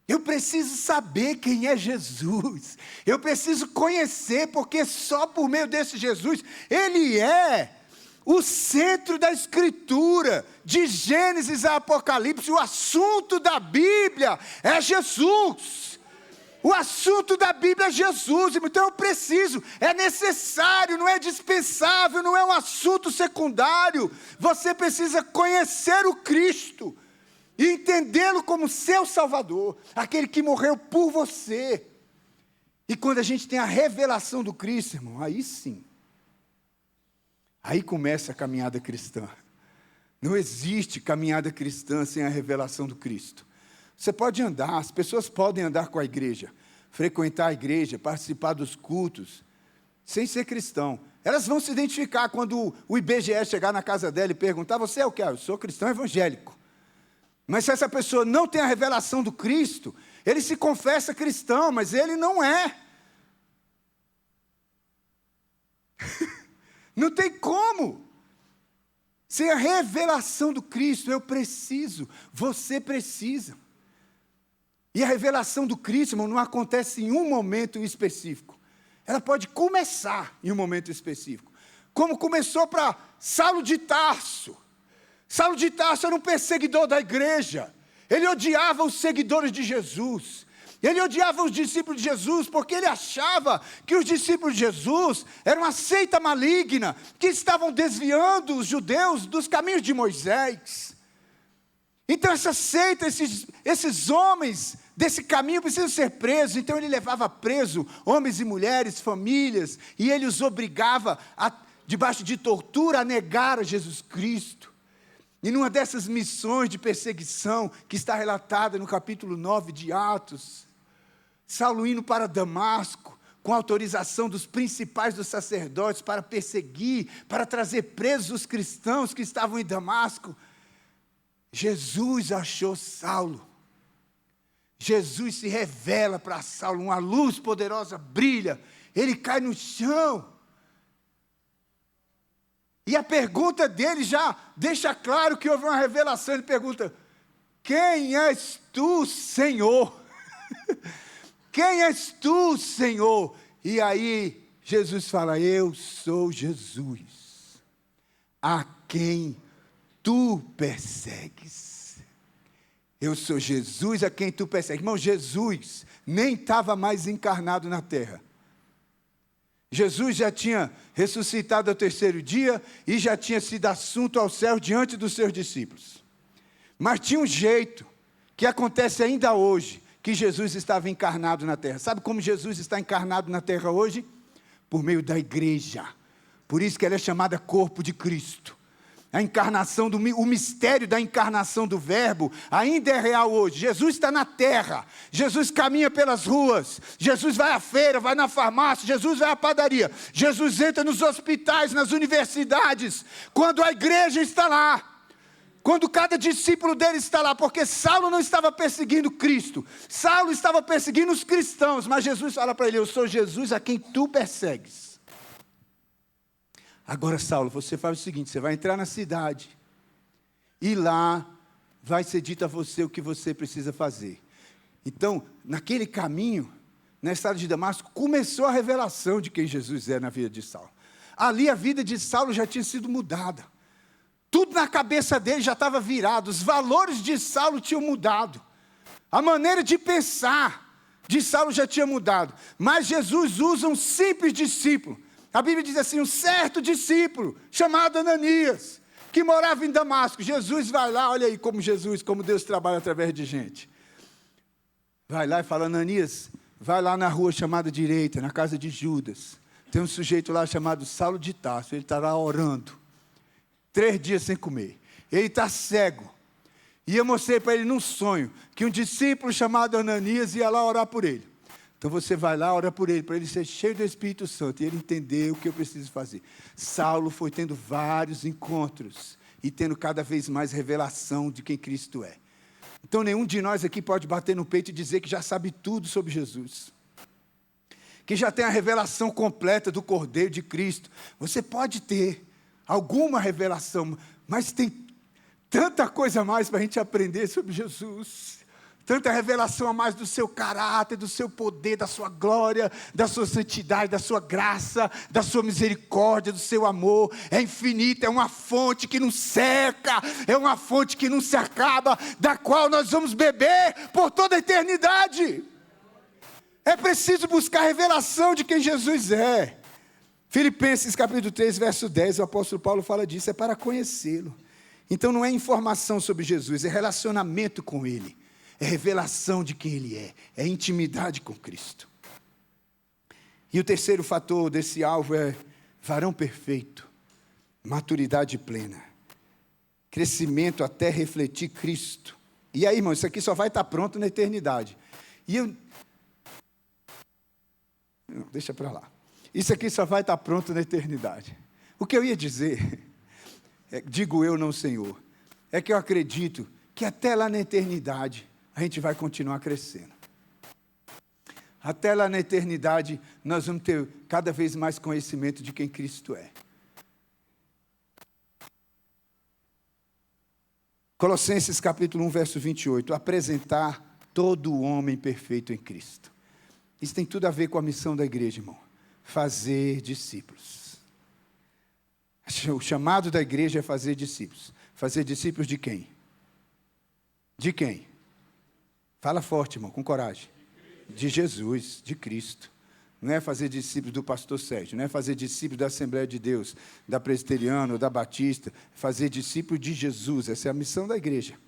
Eu preciso saber quem é Jesus. Eu preciso conhecer, porque só por meio desse Jesus, ele é o centro da Escritura, de Gênesis a Apocalipse. O assunto da Bíblia é Jesus. O assunto da Bíblia é Jesus. Então eu preciso, é necessário, não é dispensável, não é um assunto secundário. Você precisa conhecer o Cristo e entendê-lo como seu Salvador, aquele que morreu por você. E quando a gente tem a revelação do Cristo, irmão, aí sim, aí começa a caminhada cristã. Não existe caminhada cristã sem a revelação do Cristo. Você pode andar, as pessoas podem andar com a igreja, frequentar a igreja, participar dos cultos, sem ser cristão. Elas vão se identificar quando o IBGE chegar na casa dela e perguntar, você é o quê? Eu sou cristão evangélico. Mas se essa pessoa não tem a revelação do Cristo, ele se confessa cristão, mas ele não é. Não tem como. Sem a revelação do Cristo, eu preciso, você precisa. E a revelação do Cristo, irmão, não acontece em um momento específico. Ela pode começar em um momento específico. Como começou para Saulo de Tarso. Saulo de Tarso era um perseguidor da igreja. Ele odiava os seguidores de Jesus. Ele odiava os discípulos de Jesus, porque ele achava que os discípulos de Jesus eram uma seita maligna, que estavam desviando os judeus dos caminhos de Moisés. Então essa seita, esses homens desse caminho precisam ser presos. Então ele levava preso homens e mulheres, famílias, e ele os obrigava, debaixo de tortura, a negar a Jesus Cristo. E numa dessas missões de perseguição, que está relatada no capítulo 9 de Atos, Saulo indo para Damasco, com autorização dos principais dos sacerdotes, para perseguir, para trazer presos os cristãos que estavam em Damasco, Jesus achou Saulo. Jesus se revela para Saulo, uma luz poderosa brilha, ele cai no chão. E a pergunta dele já deixa claro que houve uma revelação. Ele pergunta, quem és tu, Senhor? Quem és tu, Senhor? E aí Jesus fala, eu sou Jesus, a quem tu persegues. Eu sou Jesus a quem tu persegues. Irmão, Jesus nem estava mais encarnado na terra. Jesus já tinha ressuscitado ao terceiro dia e já tinha sido assunto ao céu diante dos seus discípulos. Mas tinha um jeito que acontece ainda hoje, que Jesus estava encarnado na terra. Sabe como Jesus está encarnado na terra hoje? Por meio da igreja. Por isso que ela é chamada corpo de Cristo. A encarnação, o mistério da encarnação do verbo ainda é real hoje. Jesus está na terra, Jesus caminha pelas ruas, Jesus vai à feira, vai na farmácia, Jesus vai à padaria, Jesus entra nos hospitais, nas universidades, quando a igreja está lá, quando cada discípulo dele está lá, porque Saulo não estava perseguindo Cristo, Saulo estava perseguindo os cristãos, mas Jesus fala para ele, eu sou Jesus a quem tu persegues. Agora, Saulo, você faz o seguinte, você vai entrar na cidade, e lá vai ser dito a você o que você precisa fazer. Então, naquele caminho, na estrada de Damasco, começou a revelação de quem Jesus é na vida de Saulo. Ali a vida de Saulo já tinha sido mudada. Tudo na cabeça dele já estava virado. Os valores de Saulo tinham mudado. A maneira de pensar de Saulo já tinha mudado. Mas Jesus usa um simples discípulo. A Bíblia diz assim, um certo discípulo, chamado Ananias, que morava em Damasco. Jesus vai lá, olha aí como Deus trabalha através de gente. Vai lá e fala, Ananias, vai lá na rua chamada direita, na casa de Judas. Tem um sujeito lá chamado Saulo de Tarso, ele está lá orando. 3 dias sem comer. Ele está cego. E eu mostrei para ele num sonho, que um discípulo chamado Ananias ia lá orar por ele. Então você vai lá, ora por ele, para ele ser cheio do Espírito Santo, e ele entender o que eu preciso fazer. Saulo foi tendo vários encontros, e tendo cada vez mais revelação de quem Cristo é. Então nenhum de nós aqui pode bater no peito e dizer que já sabe tudo sobre Jesus. Que já tem a revelação completa do Cordeiro de Cristo. Você pode ter alguma revelação, mas tem tanta coisa a mais para a gente aprender sobre Jesus. Tanta revelação a mais do seu caráter, do seu poder, da sua glória, da sua santidade, da sua graça, da sua misericórdia, do seu amor. É infinita, é uma fonte que não seca, é uma fonte que não se acaba, da qual nós vamos beber por toda a eternidade. É preciso buscar a revelação de quem Jesus é. Filipenses capítulo 3, verso 10, o apóstolo Paulo fala disso, é para conhecê-lo. Então não é informação sobre Jesus, é relacionamento com Ele. É revelação de quem Ele é intimidade com Cristo. E o terceiro fator desse alvo é varão perfeito, maturidade plena, crescimento até refletir Cristo. E aí, irmão, isso aqui só vai estar pronto na eternidade. Não, deixa para lá. Isso aqui só vai estar pronto na eternidade. O que eu ia dizer, digo eu, não Senhor, é que eu acredito que até lá na eternidade, a gente vai continuar crescendo. Até lá na eternidade, nós vamos ter cada vez mais conhecimento de quem Cristo é. Colossenses capítulo 1, verso 28. Apresentar todo o homem perfeito em Cristo. Isso tem tudo a ver com a missão da igreja, irmão. Fazer discípulos. O chamado da igreja é fazer discípulos. Fazer discípulos de quem? De quem? Fala forte, irmão, com coragem. De Jesus, de Cristo. Não é fazer discípulos do pastor Sérgio, não é fazer discípulos da Assembleia de Deus, da Presbiteriana ou da Batista. Fazer discípulos de Jesus, essa é a missão da igreja.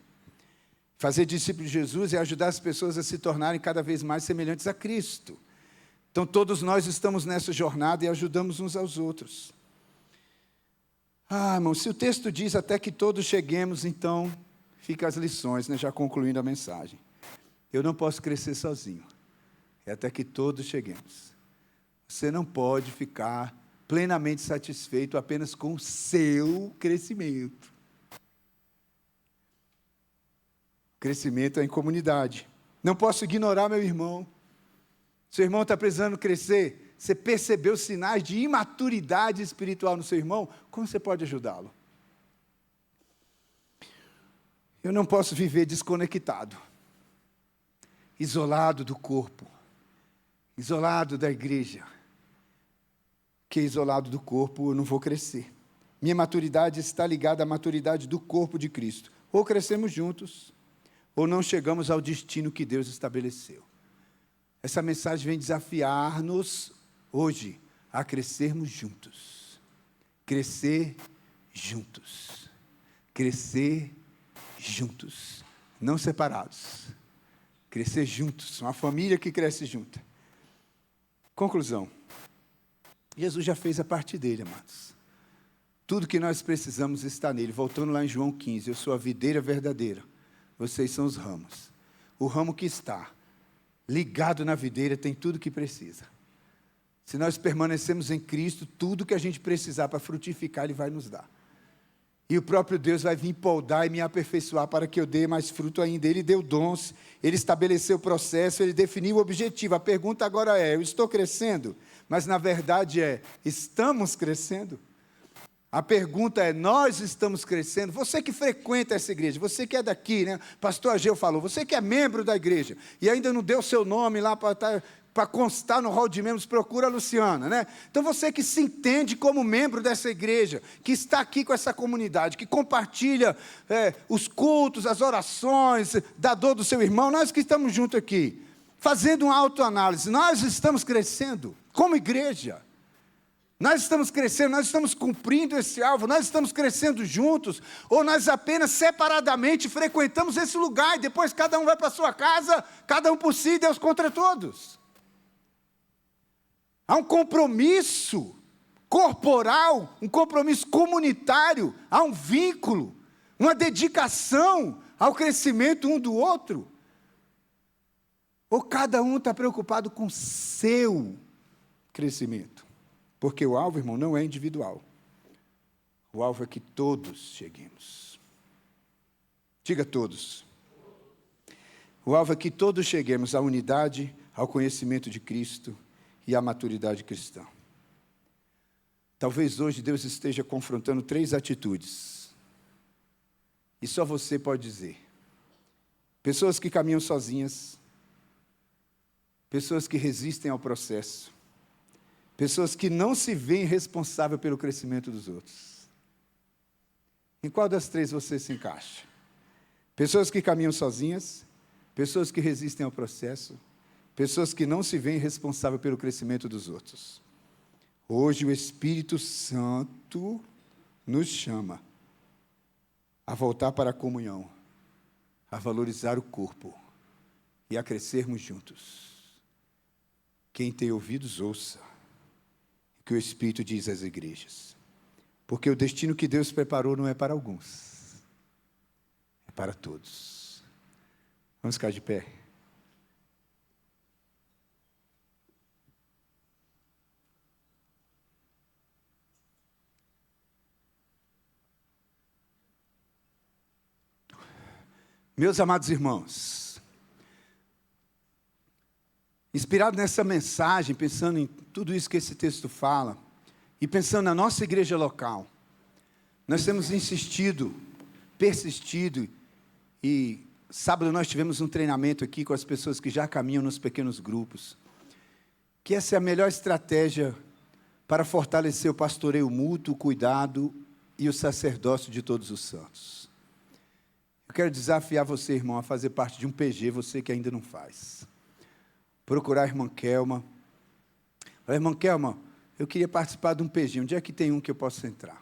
Fazer discípulos de Jesus é ajudar as pessoas a se tornarem cada vez mais semelhantes a Cristo. Então todos nós estamos nessa jornada e ajudamos uns aos outros. Irmão, se o texto diz até que todos cheguemos, então fica as lições, né, já concluindo a mensagem. Eu não posso crescer sozinho. É até que todos cheguemos. Você não pode ficar plenamente satisfeito apenas com o seu crescimento. Crescimento é em comunidade. Não posso ignorar meu irmão. Seu irmão está precisando crescer. Você percebeu sinais de imaturidade espiritual no seu irmão? Como você pode ajudá-lo? Eu não posso viver desconectado. Isolado do corpo, isolado da igreja, que isolado do corpo eu não vou crescer. Minha maturidade está ligada à maturidade do corpo de Cristo. Ou crescemos juntos, ou não chegamos ao destino que Deus estabeleceu. Essa mensagem vem desafiar-nos hoje a crescermos juntos. Crescer juntos. Crescer juntos, não separados. Crescer juntos, uma família que cresce junta. Conclusão. Jesus já fez a parte dele, amados. Tudo que nós precisamos está nele. Voltando lá em João 15, eu sou a videira verdadeira. Vocês são os ramos. O ramo que está ligado na videira tem tudo que precisa. Se nós permanecemos em Cristo, tudo que a gente precisar para frutificar, Ele vai nos dar. E o próprio Deus vai vir podar e me aperfeiçoar para que eu dê mais fruto ainda. Ele deu dons, Ele estabeleceu o processo, Ele definiu o objetivo. A pergunta agora é, eu estou crescendo? Mas na verdade estamos crescendo? A pergunta é, nós estamos crescendo? Você que frequenta essa igreja, você que é daqui, né? Pastor Ageu falou, você que é membro da igreja e ainda não deu seu nome lá para constar no hall de membros, procura a Luciana, né? Então você que se entende como membro dessa igreja, que está aqui com essa comunidade, que compartilha os cultos, as orações, da dor do seu irmão, nós que estamos juntos aqui, fazendo uma autoanálise, nós estamos crescendo como igreja. Nós estamos crescendo, nós estamos cumprindo esse alvo, nós estamos crescendo juntos, ou nós apenas separadamente frequentamos esse lugar e depois cada um vai para a sua casa, cada um por si, Deus contra todos. Há um compromisso corporal, um compromisso comunitário, há um vínculo, uma dedicação ao crescimento um do outro. Ou cada um está preocupado com o seu crescimento? Porque o alvo, irmão, não é individual. O alvo é que todos cheguemos. Diga todos. O alvo é que todos cheguemos à unidade, ao conhecimento de Cristo e à maturidade cristã. Talvez hoje Deus esteja confrontando 3 atitudes. E só você pode dizer. Pessoas que caminham sozinhas. Pessoas que resistem ao processo. Pessoas que não se veem responsáveis pelo crescimento dos outros. Em qual das 3 você se encaixa? Pessoas que caminham sozinhas, pessoas que resistem ao processo, pessoas que não se veem responsáveis pelo crescimento dos outros. Hoje o Espírito Santo nos chama a voltar para a comunhão, a valorizar o corpo e a crescermos juntos. Quem tem ouvidos, ouça. Que o Espírito diz às igrejas. Porque o destino que Deus preparou não é para alguns, é para todos. Vamos ficar de pé. Meus amados irmãos, inspirado nessa mensagem, pensando em tudo isso que esse texto fala, e pensando na nossa igreja local, nós temos insistido, persistido, e sábado nós tivemos um treinamento aqui com as pessoas que já caminham nos pequenos grupos, que essa é a melhor estratégia para fortalecer o pastoreio mútuo, o cuidado e o sacerdócio de todos os santos. Eu quero desafiar você, irmão, a fazer parte de um PG, você que ainda não faz. Procurar a irmã Kelma. Falei, irmã Kelma, eu queria participar de um PG. Onde é que tem um que eu possa entrar?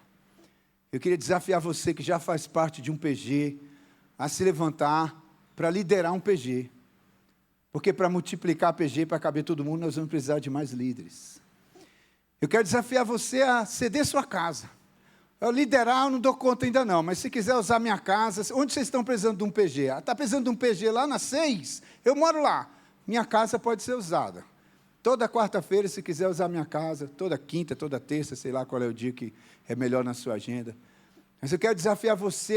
Eu queria desafiar você que já faz parte de um PG a se levantar para liderar um PG. Porque para multiplicar PG, para caber todo mundo, nós vamos precisar de mais líderes. Eu quero desafiar você a ceder sua casa. Eu liderar, eu não dou conta ainda não, mas se quiser usar minha casa, onde vocês estão precisando de um PG? Está precisando de um PG lá na 6? Eu moro lá. Minha casa pode ser usada. Toda quarta-feira, se quiser usar minha casa, toda quinta, toda terça, sei lá qual é o dia que é melhor na sua agenda. Mas eu quero desafiar você